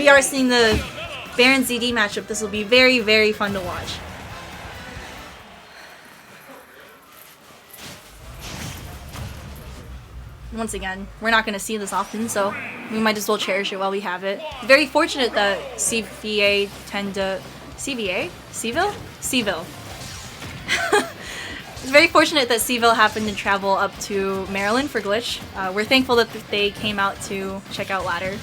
we are seeing the Baron ZD matchup, this will be very, very fun to watch. Once again, we're not going to see this often, so we might as well cherish it while we have it. Very fortunate that CVA tend to... CVA? Seville? Seville. It's very fortunate that Seville happened to travel up to Maryland for Glitch. We're thankful that they came out to check out Ladder.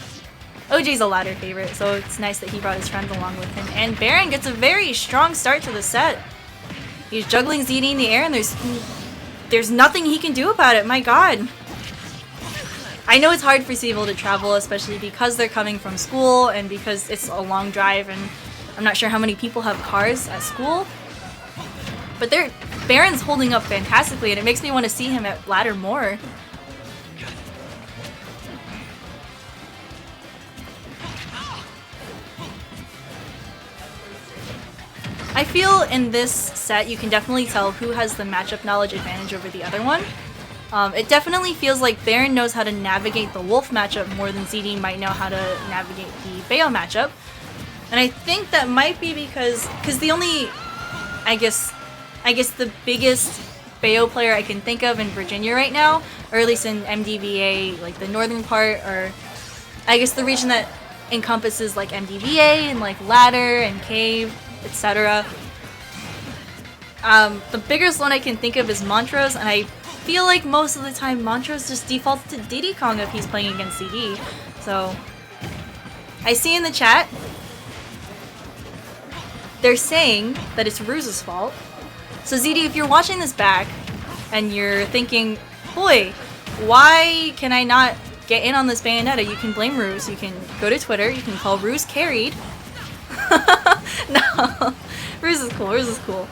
OJ's a Ladder favorite, so it's nice that he brought his friends along with him. And Baron gets a very strong start to the set. He's juggling ZD in the air, and there's nothing he can do about it, my god. I know it's hard for Seville to travel, especially because they're coming from school and because it's a long drive, and I'm not sure how many people have cars at school. But Baron's holding up fantastically, and it makes me want to see him at Ladder more. I feel in this set you can definitely tell who has the matchup knowledge advantage over the other one. It definitely feels like Baron knows how to navigate the Wolf matchup more than ZD might know how to navigate the Bayo matchup. And I think that might be because the only, I guess the biggest Bayo player I can think of in Virginia right now, or at least in MDVA, like the northern part, or I guess the region that encompasses like MDVA and like Ladder and Cave, etc. The biggest one I can think of is Montrose, and I feel like most of the time Montrose just defaults to Diddy Kong if he's playing against CD. So I see in the chat they're saying that it's Ruse's fault. So ZD, if you're watching this back and you're thinking, boy, why can I not get in on this Bayonetta? You can blame Ruse. You can go to Twitter. You can call Ruse carried. No, Ruse is cool. Ruse is cool.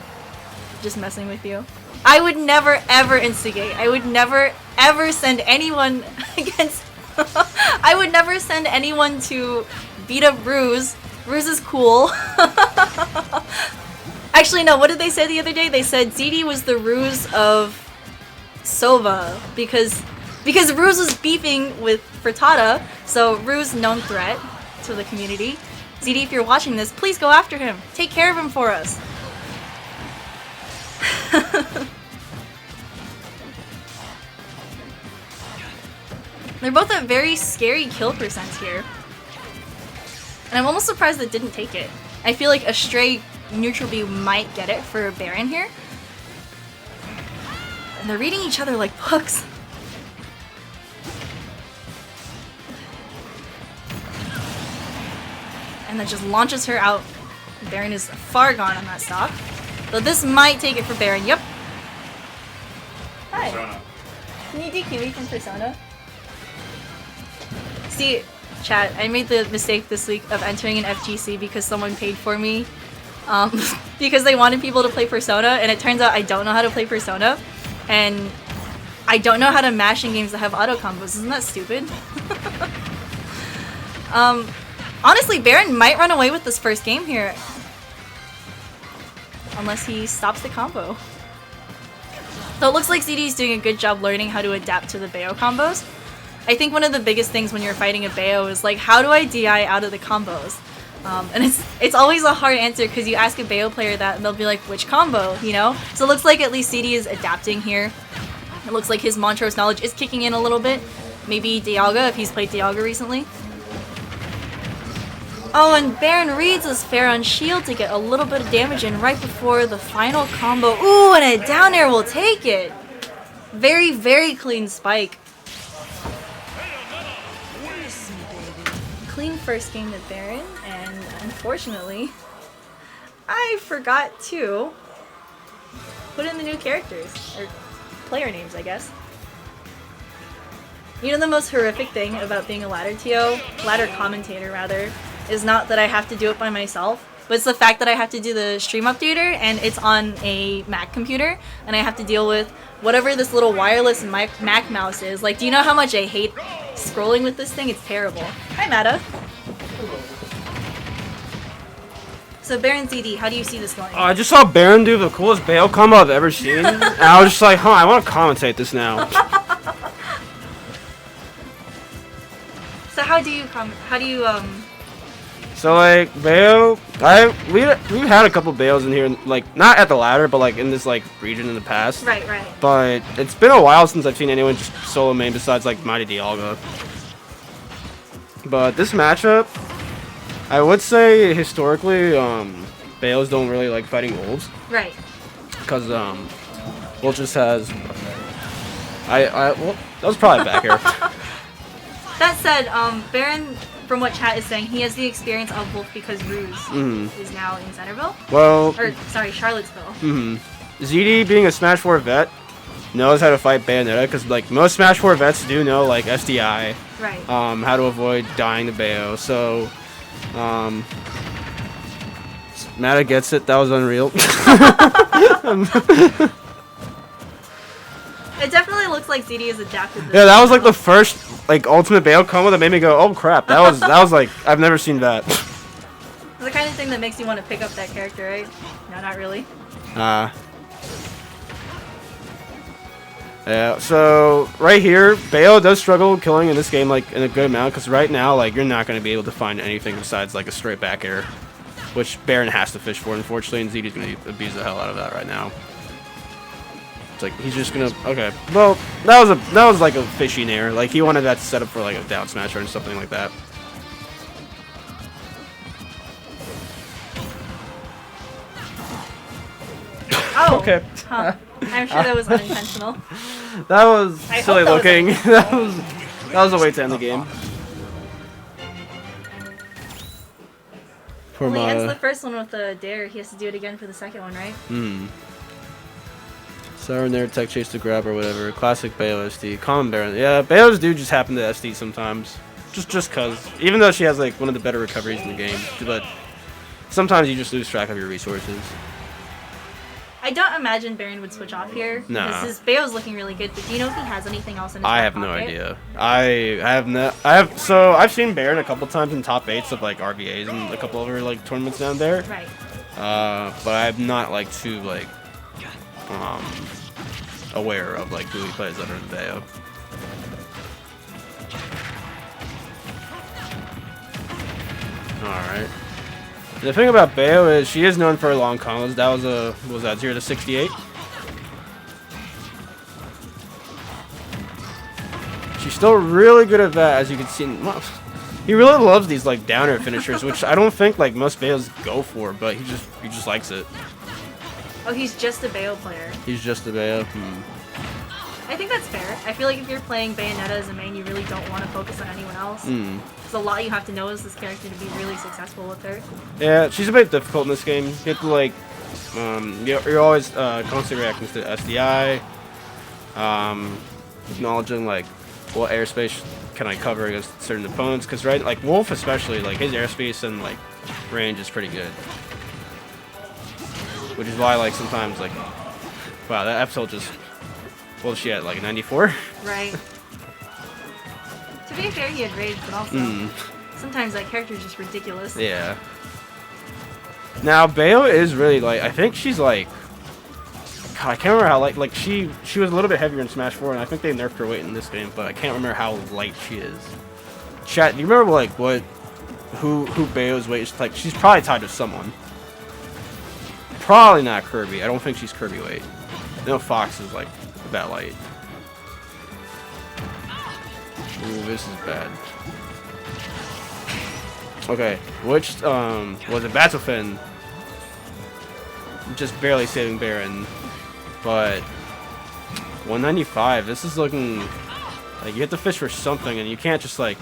Just messing with you. I would never ever instigate. I would never ever send anyone against... I would never send anyone to beat up Ruse. Ruse is cool. Actually, no, what did they say the other day? They said ZD was the Ruse of Sova because Ruse was beefing with Frittata, so Ruse known threat to the community. ZD, if you're watching this, please go after him. Take care of him for us. They're both at very scary kill percents here. And I'm almost surprised that didn't take it. I feel like a stray neutral B might get it for Baron here. And they're reading each other like books. And that just launches her out. Baron is far gone on that stock. So this might take it for Baron. Yep. Hi. Persona. Can you DQ me from Persona? See, chat, I made the mistake this week of entering an FGC because someone paid for me. Because they wanted people to play Persona, and it turns out I don't know how to play Persona. And I don't know how to mash in games that have auto combos. Isn't that stupid? Honestly, Baron might run away with this first game here. Unless he stops the combo. So it looks like ZD's doing a good job learning how to adapt to the Bayo combos. I think one of the biggest things when you're fighting a Bayo is like, how do I DI out of the combos? And it's always a hard answer because you ask a Bayo player that and they'll be like, which combo, you know? So it looks like at least CD is adapting here. It looks like his Montrose knowledge is kicking in a little bit. Maybe Dialga if he's played Dialga recently. Oh, and Baron reads his fair on shield to get a little bit of damage in right before the final combo. Ooh, and a down air will take it! Very, very clean spike. Clean first game to Baron, and unfortunately, I forgot to put in the new characters, or player names, I guess. You know the most horrific thing about being a ladder TO, ladder commentator rather, is not that I have to do it by myself, but it's the fact that I have to do the stream updater and it's on a Mac computer and I have to deal with whatever this little wireless Mac mouse is. Like, do you know how much I hate scrolling with this thing? It's terrible. Hi, Mata. So Baron ZD, how do you see this going? I just saw Baron do the coolest Bayo combo I've ever seen. And I was just like, huh, I want to commentate this now. So how do you So like Bayo, we've had a couple Bayos in here, like not at the ladder, but like in this like region in the past. Right, right. But it's been a while since I've seen anyone just solo main besides like Mighty Dialga. But this matchup, I would say historically, Bayos don't really like fighting wolves. Right. Because Wolf just has. Well, that was probably back here. That said, Baron, from what chat is saying, he has the experience of Wolf because Ruse is now in Centerville. Well. Or sorry, Charlottesville. ZD being a Smash 4 vet knows how to fight Bayonetta because like most Smash 4 vets do know like SDI. Right. How to avoid dying to Bayo. So, Mata gets it. That was unreal. It definitely looks like ZD is adapted. Yeah, that was like the first like ultimate Bayo combo that made me go, oh crap. That was like I've never seen that. It's the kind of thing that makes you want to pick up that character, right? No, not really. Yeah, so right here, Bayo does struggle killing in this game like in a good amount because right now like you're not going to be able to find anything besides like a straight back air, which Baron has to fish for unfortunately, and ZD's going to abuse the hell out of that right now. It's like he's just gonna okay. Well, that was like a fishing air. Like he wanted that to set up for like a down smash or something like that. Oh. Okay. Huh. I'm sure that was unintentional. That was silly that was looking. that was a way to end the game. For Well, he ends the first one with the dare. He has to do it again for the second one, right? Siren there, tech chase to grab or whatever. Classic Bayo SD. Common Baron. Yeah, Bayos do just happen to SD sometimes. Just cause. Even though she has like one of the better recoveries in the game. But sometimes you just lose track of your resources. I don't imagine Baron would switch off here. Nah. Bayo's looking really good, but do you know if he has anything else in his I back have no pocket? idea. I've seen Baron a couple times in top 8s of like RBAs and a couple other like tournaments down there. Right. But I'm not like too like aware of like who he plays other than Bayo. Alright. The thing about Bayo is she is known for her long combos. That was a, what was that, 0 to 68? She's still really good at that, as you can see. Well, he really loves these like downer finishers, which I don't think like most Bayos go for, but he just likes it. Oh, he's just a Bayo player. He's just a Bayo. I think that's fair. I feel like if you're playing Bayonetta as a main, you really don't want to focus on anyone else. There's a lot you have to know as this character to be really successful with her. Yeah, she's a bit difficult in this game. You have to like, you're always constantly reacting to SDI, acknowledging like what airspace can I cover against certain opponents. Because right, like Wolf especially, like his airspace and like range is pretty good. Which is why like sometimes like, wow, that F-Tilt just, what was she at, like 94? Right. To be fair, he had rage, but also sometimes that character is just ridiculous. Yeah. Now Bayo is really like, I think she's like, God, I can't remember how like she was a little bit heavier in Smash 4, and I think they nerfed her weight in this game, but I can't remember how light she is. Chat, do you remember like who Bayo's weight is like? She's probably tied to someone. Probably not Kirby. I don't think she's Kirby weight. No, Fox is like that light. Ooh, this is bad. Okay, which was it? Battlefin. Just barely saving Baron, but 195. This is looking like you have to fish for something, and you can't just like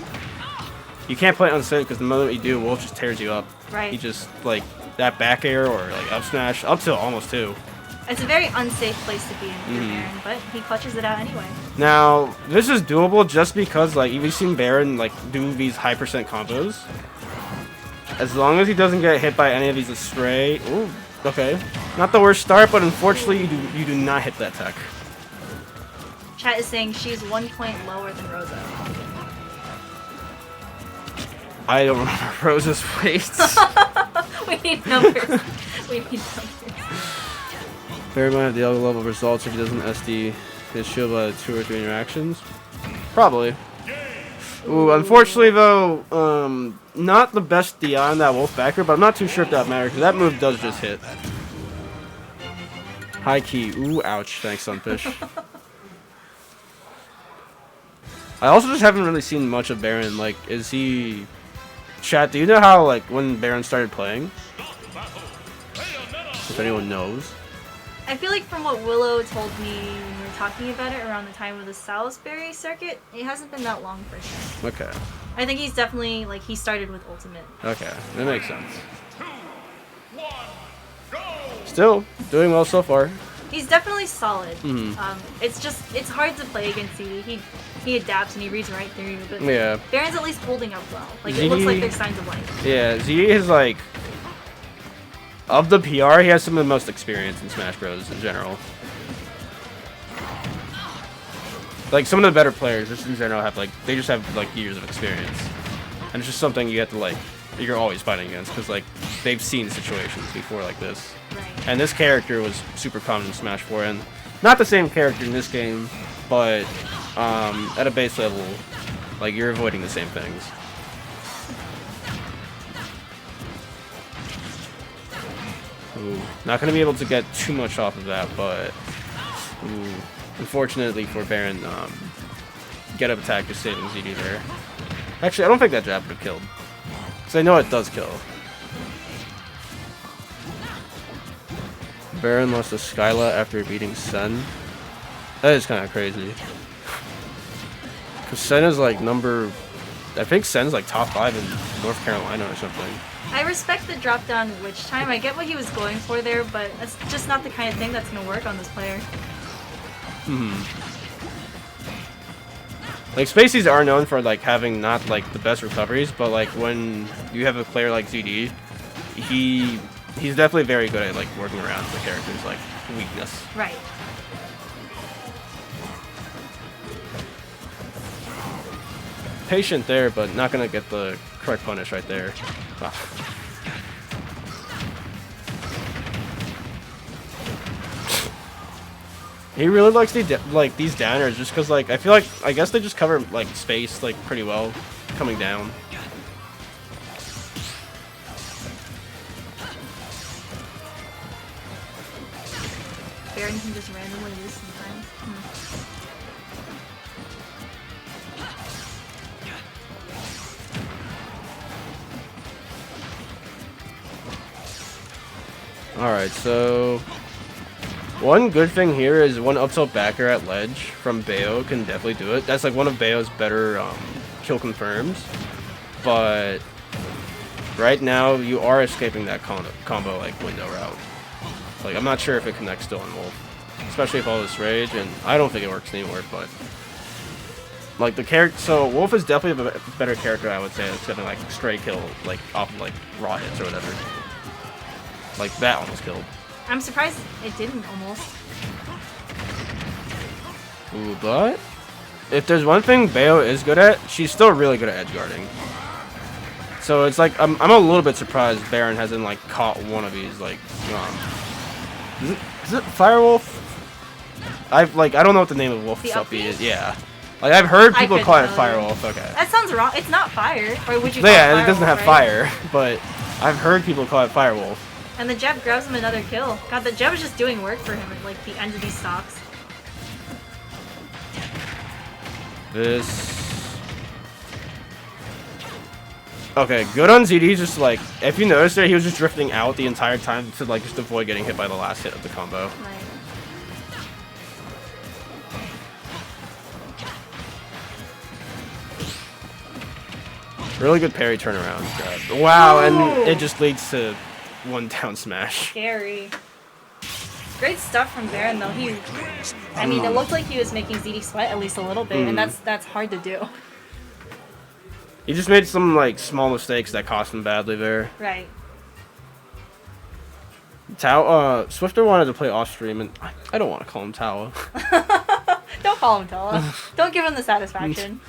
you can't play it unsafe because the moment you do, Wolf just tears you up. Right. He just like that back air or like up smash up to almost 2. It's a very unsafe place to be in for Baron, but he clutches it out anyway. Now, this is doable just because like we've seen Baron like do these high percent combos. As long as he doesn't get hit by any of these astray. Ooh, okay. Not the worst start, but unfortunately you do not hit that tech. Chat is saying she's 1 point lower than Rosa. I don't remember Rosa's weight. We need numbers. We need numbers. Baron might have the other level results if he doesn't SD his shield by 2 or 3 interactions. Probably. Ooh, unfortunately though, not the best DI on that Wolf backer, but I'm not too sure if that matters because that move does just hit. High key. Ooh, ouch. Thanks, Sunfish. I also just haven't really seen much of Baron. Like, is he... Chat, do you know how, like, when Baron started playing? If anyone knows. I feel like from what Willow told me when we were talking about it around the time of the Salisbury circuit, it hasn't been that long for him. Okay. I think he's definitely, like, he started with Ultimate. Okay, that makes sense. Still, doing well so far. He's definitely solid. Mm-hmm. It's hard to play against ZD. He adapts and he reads right through you, but yeah. Baron's at least holding up well. Like, it looks like there's signs of life. Yeah, ZD is like... Of the PR, he has some of the most experience in Smash Bros. In general. Like, some of the better players, just in general, have, like, they just have, like, years of experience. And it's just something you have to, like, you're always fighting against, because, like, they've seen situations before like this. Right. And this character was super common in Smash 4, and not the same character in this game, but at a base level, like, you're avoiding the same things. Ooh, not going to be able to get too much off of that, but ooh, unfortunately for Baron, get up attack just saving ZD there. Actually, I don't think that jab would have killed, because I know it does kill. Baron lost to Skyla after beating Sen. That is kind of crazy. Because Sen is like I think Sen's like top 5 in North Carolina or something. I respect the drop down witch time. I get what he was going for there, but that's just not the kind of thing that's going to work on this player. Like, Spaceys are known for like having not like the best recoveries, but like when you have a player like ZD, he's definitely very good at like working around the character's like weakness. Right. Patient there, but not gonna get the correct punish right there. Ah. He really likes these downers just because like I guess they just cover like space like pretty well coming down. Baron can just randomly lose sometimes. Alright, so one good thing here is one up tilt backer at ledge from Bayo can definitely do it. That's like one of Bayo's better kill confirms. But right now you are escaping that combo like window route. Like, I'm not sure if it connects still on Wolf, especially with all this rage, and I don't think it works anymore. But like the character, so Wolf is definitely a better character, I would say, except like stray kill like off of like raw hits or whatever. Like that almost killed. I'm surprised it didn't almost. Ooh, but if there's one thing Bayo is good at, she's still really good at edge guarding. So it's like I'm a little bit surprised Baron hasn't like caught one of these like is it Firewolf? I don't know what the name of Wolf Suppy is. Yeah. Like I've heard people call it Firewolf. Okay. That sounds wrong. It's not fire. Or would you call yeah, it it doesn't have right? fire, but I've heard people call it Firewolf. And the jab grabs him another kill. God, the jab is just doing work for him at like the end of these stocks. Okay, good on ZD. Just like, if you noticed there, he was just drifting out the entire time to like just avoid getting hit by the last hit of the combo. Right. Really good parry turnaround. Wow, and it just leads to one down smash. Scary. Great stuff from Baron though. I mean, it looked like he was making ZD sweat at least a little bit, and that's hard to do. He just made some like small mistakes that cost him badly there. Right. Swifter wanted to play off stream, and I don't want to call him Tawa. Don't call him Tala. Don't give him the satisfaction.